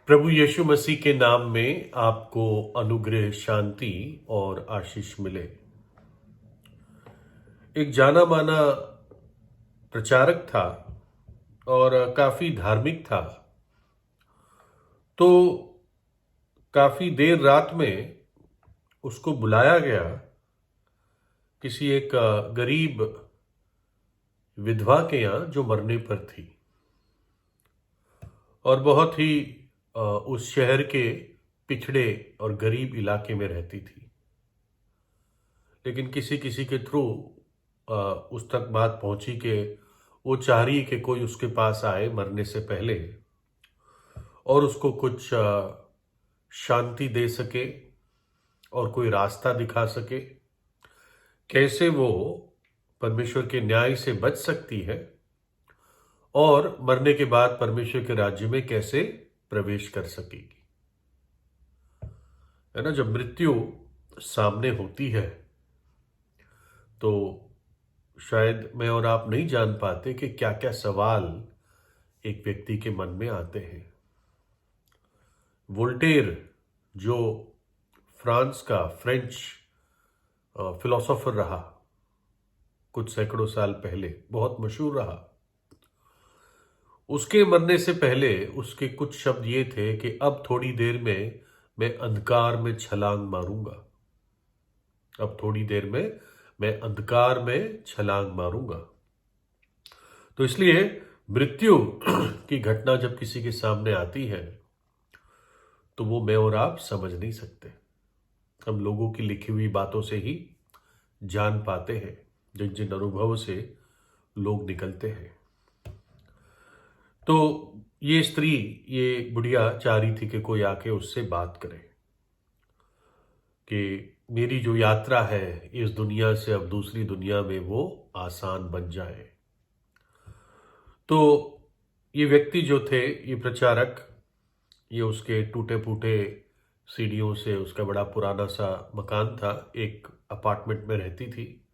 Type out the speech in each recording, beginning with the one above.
प्रभु यीशु मसीह के नाम में आपको अनुग्रह, शांति और आशीष मिले। एक जाना माना प्रचारक था और काफी धार्मिक था। तो काफी देर रात में उसको बुलाया गया किसी एक गरीब विधवा के यहाँ जो मरने पर थी और बहुत ही उस शहर के पिछड़े और गरीब इलाके में रहती थी। लेकिन किसी किसी के थ्रू उस तक बात पहुंची कि वो चाह रही कि कोई उसके पास आए मरने से पहले और उसको कुछ शांति दे सके और कोई रास्ता दिखा सके, कैसे वो परमेश्वर के न्याय से बच सकती है और मरने के बाद परमेश्वर के राज्य में कैसे प्रवेश कर सकेगी। है ना, जब मृत्यु सामने होती है तो शायद मैं और आप नहीं जान पाते कि क्या क्या सवाल एक व्यक्ति के मन में आते हैं। वोल्टेयर, जो फ्रांस का फ्रेंच फिलोसोफर रहा कुछ सैकड़ों साल पहले, बहुत मशहूर रहा, उसके मरने से पहले उसके कुछ शब्द ये थे कि अब थोड़ी देर में मैं अंधकार में छलांग मारूंगा। अब थोड़ी देर में मैं अंधकार में छलांग मारूंगा। तो इसलिए मृत्यु की घटना जब किसी के सामने आती है तो वो मैं और आप समझ नहीं सकते। हम लोगों की लिखी हुई बातों से ही जान पाते हैं, जिन जिन अनुभवों से लोग निकलते हैं। तो ये स्त्री, ये बुढ़िया चाह रही थी कि कोई आके उससे बात करे कि मेरी जो यात्रा है इस दुनिया से अब दूसरी दुनिया में वो आसान बन जाए। तो ये व्यक्ति जो थे, ये प्रचारक, ये उसके टूटे फूटे सीढ़ियों से, उसका बड़ा पुराना सा मकान था, एक अपार्टमेंट में रहती थी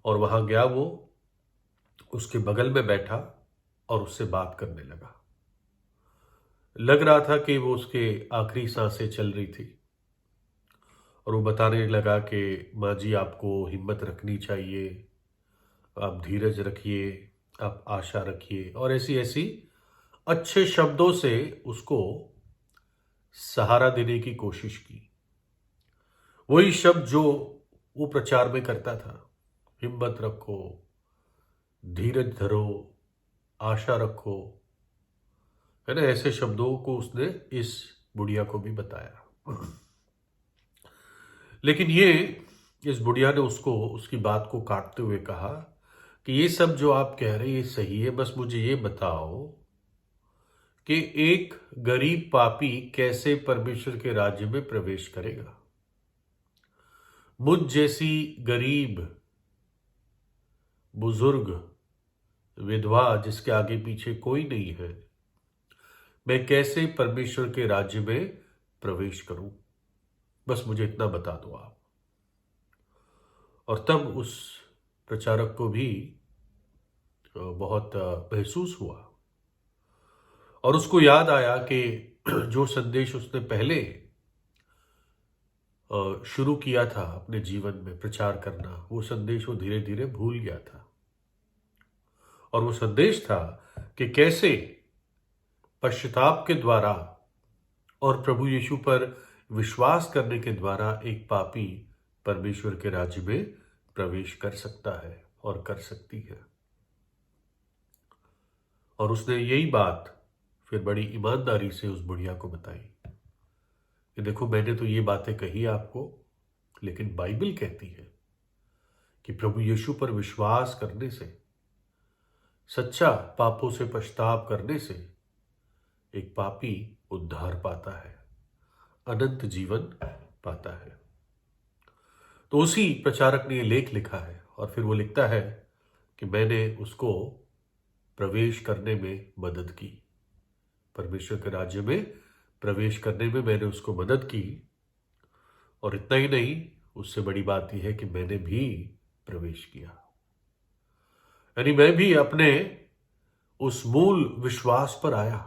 और वहां गया वो, उसके बगल में बैठा और उससे बात करने लगा। लग रहा था कि वो उसके आखिरी सांसें चल रही थी और वो बताने लगा कि माँ जी, आपको हिम्मत रखनी चाहिए, आप धीरज रखिए, आप आशा रखिए, और ऐसी ऐसी अच्छे शब्दों से उसको सहारा देने की कोशिश की। वही शब्द जो वो प्रचार में करता था, हिम्मत रखो, धीरज धरो, आशा रखो, है ना, ऐसे शब्दों को उसने इस बुढ़िया को भी बताया। लेकिन ये इस बुढ़िया ने उसको, उसकी बात को काटते हुए कहा कि ये सब जो आप कह रहे हैं ये सही है, बस मुझे ये बताओ कि एक गरीब पापी कैसे परमेश्वर के राज्य में प्रवेश करेगा। मुझ जैसी गरीब, बुजुर्ग, विधवा, जिसके आगे पीछे कोई नहीं है, मैं कैसे परमेश्वर के राज्य में प्रवेश करूं, बस मुझे इतना बता दो आप। और तब उस प्रचारक को भी बहुत महसूस हुआ और उसको याद आया कि जो संदेश उसने पहले शुरू किया था अपने जीवन में प्रचार करना, वो संदेश वो धीरे धीरे भूल गया था। और वो संदेश था कि कैसे पश्चाताप के द्वारा और प्रभु यीशु पर विश्वास करने के द्वारा एक पापी परमेश्वर के राज्य में प्रवेश कर सकता है और कर सकती है। और उसने यही बात फिर बड़ी ईमानदारी से उस बुढ़िया को बताई कि देखो, मैंने तो ये बातें कही आपको, लेकिन बाइबल कहती है कि प्रभु यीशु पर विश्वास करने से, सच्चा पापों से पछताव करने से एक पापी उद्धार पाता है, अनंत जीवन पाता है। तो उसी प्रचारक ने ये लेख लिखा है और फिर वो लिखता है कि मैंने उसको प्रवेश करने में मदद की, परमेश्वर के राज्य में प्रवेश करने में मैंने उसको मदद की। और इतना ही नहीं, उससे बड़ी बात यह है कि मैंने भी प्रवेश किया, यानी मैं भी अपने उस मूल विश्वास पर आया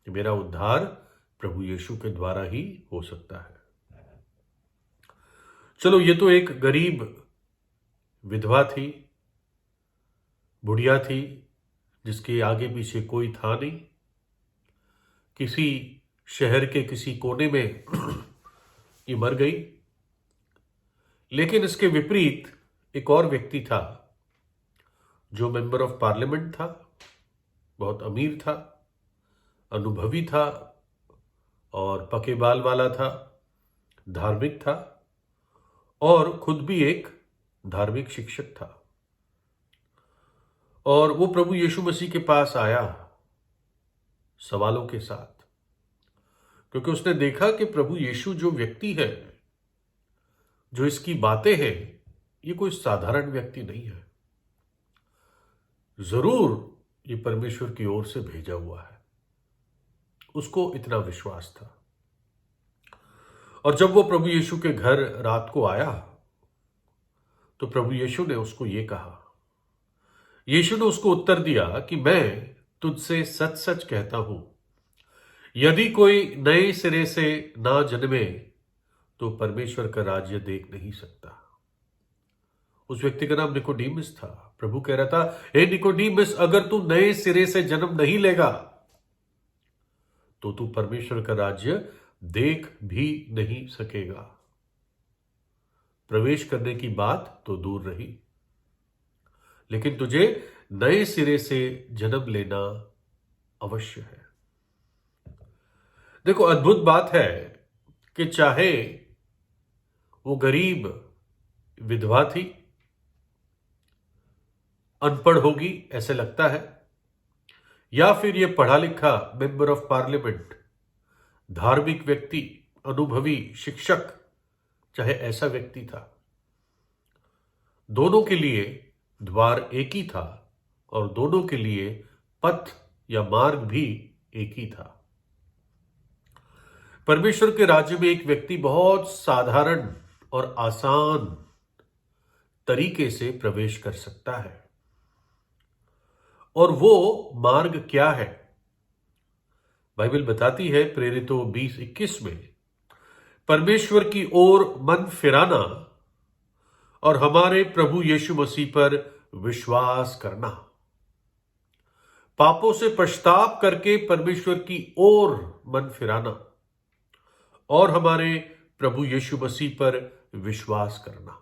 कि मेरा उद्धार प्रभु यीशु के द्वारा ही हो सकता है। चलो, ये तो एक गरीब विधवा थी, बुढ़िया थी, जिसके आगे पीछे कोई था नहीं, किसी शहर के किसी कोने में ये मर गई। लेकिन इसके विपरीत एक और व्यक्ति था जो मेंबर ऑफ पार्लियामेंट था, बहुत अमीर था, अनुभवी था और पके बाल वाला था, धार्मिक था और खुद भी एक धार्मिक शिक्षक था। और वो प्रभु यीशु मसीह के पास आया सवालों के साथ, क्योंकि उसने देखा कि प्रभु यीशु जो व्यक्ति है, जो इसकी बातें हैं, ये कोई साधारण व्यक्ति नहीं है। जरूर ये परमेश्वर की ओर से भेजा हुआ है। उसको इतना विश्वास था। और जब वो प्रभु यीशु के घर रात को आया तो प्रभु यीशु ने उसको ये कहा। यीशु ने उसको उत्तर दिया कि मैं तुझसे सच सच कहता हूं, यदि कोई नए सिरे से ना जन्मे तो परमेश्वर का राज्य देख नहीं सकता। उस व्यक्ति का नाम निकोडीमस था। प्रभु कह रहा था, हे निकोडीमस, अगर तू नए सिरे से जन्म नहीं लेगा तो तू परमेश्वर का राज्य देख भी नहीं सकेगा। प्रवेश करने की बात तो दूर रही, लेकिन तुझे नए सिरे से जन्म लेना अवश्य है। देखो, अद्भुत बात है कि चाहे वो गरीब विधवा थी, अनपढ़ होगी ऐसे लगता है, या फिर ये पढ़ा लिखा मेंबर ऑफ पार्लियामेंट, धार्मिक व्यक्ति, अनुभवी शिक्षक, चाहे ऐसा व्यक्ति था, दोनों के लिए द्वार एक ही था और दोनों के लिए पथ या मार्ग भी एक ही था। परमेश्वर के राज्य में एक व्यक्ति बहुत साधारण और आसान तरीके से प्रवेश कर सकता है। और वो मार्ग क्या है? बाइबल बताती है प्रेरितों 20:21 में, परमेश्वर की ओर मन फिराना और हमारे प्रभु यीशु मसीह पर विश्वास करना। पापों से पश्चाताप करके परमेश्वर की ओर मन फिराना और हमारे प्रभु यीशु मसीह पर विश्वास करना।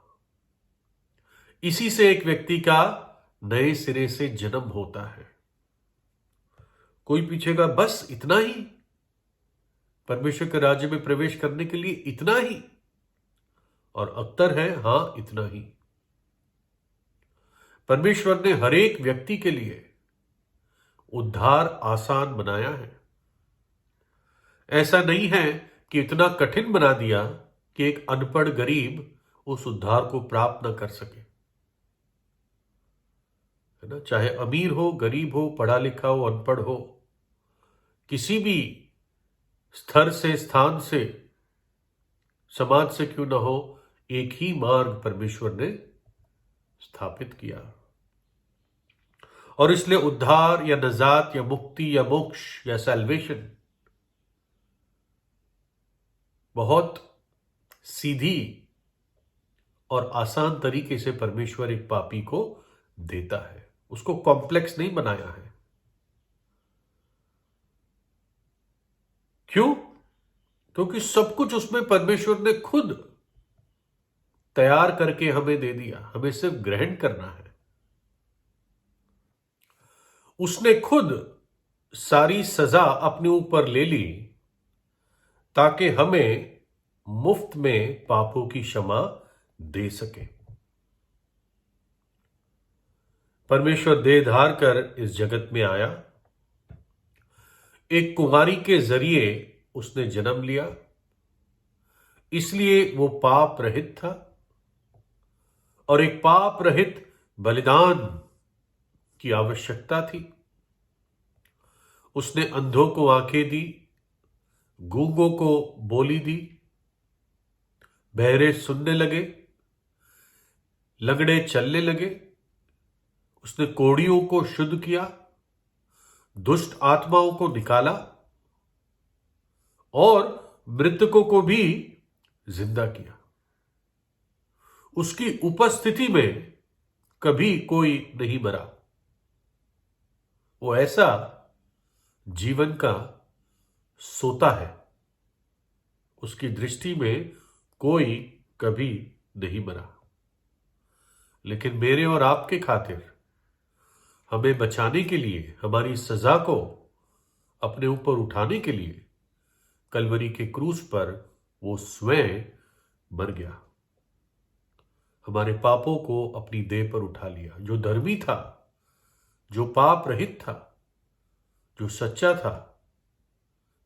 इसी से एक व्यक्ति का नए सिरे से जन्म होता है। कोई पूछेगा, बस इतना ही? परमेश्वर के राज्य में प्रवेश करने के लिए इतना ही? और उत्तर है, हां, इतना ही। परमेश्वर ने हर एक व्यक्ति के लिए उद्धार आसान बनाया है। ऐसा नहीं है कि इतना कठिन बना दिया कि एक अनपढ़ गरीब उस उद्धार को प्राप्त न कर सके, है ना। चाहे अमीर हो, गरीब हो, पढ़ा लिखा हो, अनपढ़ हो, किसी भी स्तर से, स्थान से, समाज से क्यों ना हो, एक ही मार्ग परमेश्वर ने स्थापित किया। और इसलिए उद्धार या नजात या मुक्ति या मोक्ष या सैल्वेशन बहुत सीधी और आसान तरीके से परमेश्वर एक पापी को देता है। उसको कॉम्प्लेक्स नहीं बनाया है। क्यों? क्योंकि सब कुछ उसमें परमेश्वर ने खुद तैयार करके हमें दे दिया, हमें सिर्फ ग्रहण करना है। उसने खुद सारी सजा अपने ऊपर ले ली ताकि हमें मुफ्त में पापों की क्षमा दे सके। परमेश्वर देह धार कर इस जगत में आया। एक कुमारी के जरिए उसने जन्म लिया, इसलिए वो पाप रहित था और एक पाप रहित बलिदान की आवश्यकता थी। उसने अंधों को आंखें दी, गूंगों को बोली दी, बहरे सुनने लगे, लंगड़े चलने लगे। उसने कोढ़ियों को शुद्ध किया, दुष्ट आत्माओं को निकाला और मृतकों को भी जिंदा किया। उसकी उपस्थिति में कभी कोई नहीं मरा। वो ऐसा जीवन का सोता है। उसकी दृष्टि में कोई कभी नहीं मरा। लेकिन मेरे और आपके खातिर, हमें बचाने के लिए, हमारी सजा को अपने ऊपर उठाने के लिए कलवरी के क्रूस पर वो स्वयं मर गया। हमारे पापों को अपनी देह पर उठा लिया। जो धर्मी था, जो पाप रहित था, जो सच्चा था,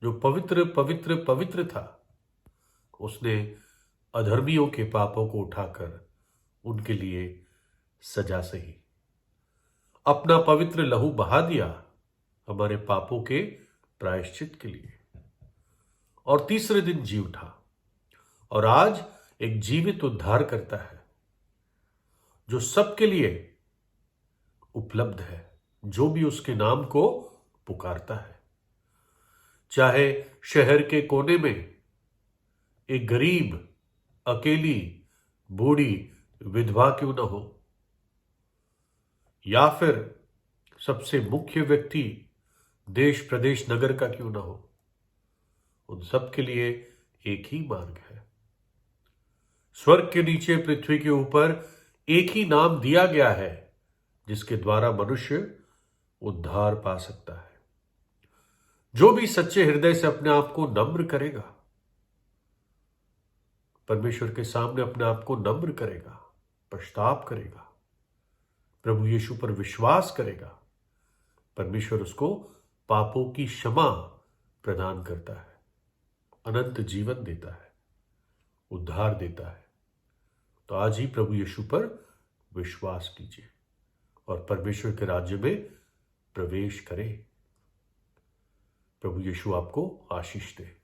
जो पवित्र पवित्र पवित्र था, उसने अधर्मियों के पापों को उठाकर उनके लिए सजा सही, अपना पवित्र लहू बहा दिया हमारे पापों के प्रायश्चित के लिए, और तीसरे दिन जी उठा और आज एक जीवित उद्धार करता है जो सबके लिए उपलब्ध है, जो भी उसके नाम को पुकारता है। चाहे शहर के कोने में एक गरीब, अकेली, बूढ़ी विधवा क्यों न हो, या फिर सबसे मुख्य व्यक्ति देश, प्रदेश, नगर का क्यों ना हो, उन सब के लिए एक ही मार्ग है। स्वर्ग के नीचे, पृथ्वी के ऊपर एक ही नाम दिया गया है जिसके द्वारा मनुष्य उद्धार पा सकता है। जो भी सच्चे हृदय से अपने आप को नम्र करेगा, परमेश्वर के सामने अपने आप को नम्र करेगा, पश्चाताप करेगा, प्रभु यीशु पर विश्वास करेगा, परमेश्वर उसको पापों की क्षमा प्रदान करता है, अनंत जीवन देता है, उद्धार देता है। तो आज ही प्रभु यीशु पर विश्वास कीजिए और परमेश्वर के राज्य में प्रवेश करें। प्रभु यीशु आपको आशीष दे।